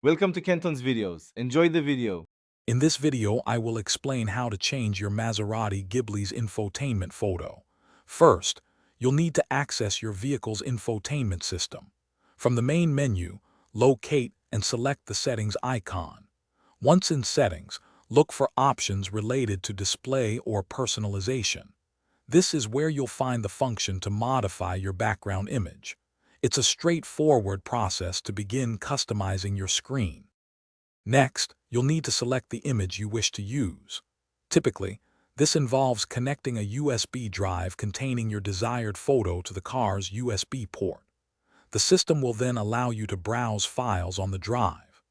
Welcome to Kenton's videos. Enjoy the video. In this video, I will explain how to change your Maserati Ghibli's infotainment photo. First, you'll need to access your vehicle's infotainment system. From the main menu, locate and select the settings icon. Once in settings, look for options related to display or personalization. This is where you'll find the function to modify your background image. It's a straightforward process to begin customizing your screen. Next, you'll need to select the image you wish to use. Typically, this involves connecting a USB drive containing your desired photo to the car's USB port. The system will then allow you to browse files on the drive.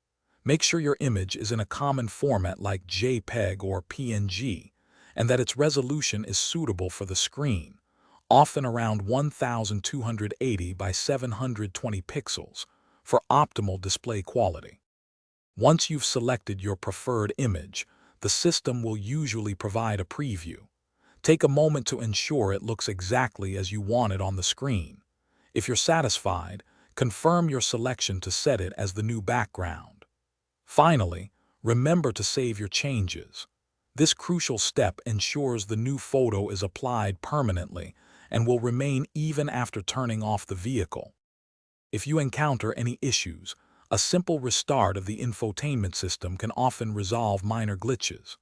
Make sure your image is in a common format like JPEG or PNG, and that its resolution is suitable for the screen, often around 1280 by 720 pixels, for optimal display quality. Once you've selected your preferred image, the system will usually provide a preview. Take a moment to ensure it looks exactly as you want it on the screen. If you're satisfied, confirm your selection to set it as the new background. Finally, remember to save your changes. This crucial step ensures the new photo is applied permanently and will remain even after turning off the vehicle. If you encounter any issues, a simple restart of the infotainment system can often resolve minor glitches.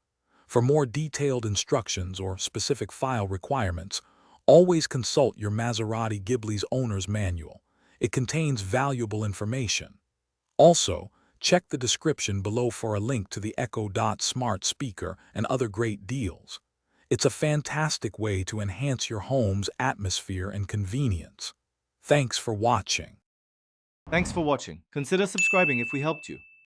For more detailed instructions or specific file requirements, always consult your Maserati Ghibli's owner's manual. It contains valuable information. Also, check the description below for a link to the Echo Dot smart speaker and other great deals. It's a fantastic way to enhance your home's atmosphere and convenience. Thanks for watching. Thanks for watching. Consider subscribing if we helped you.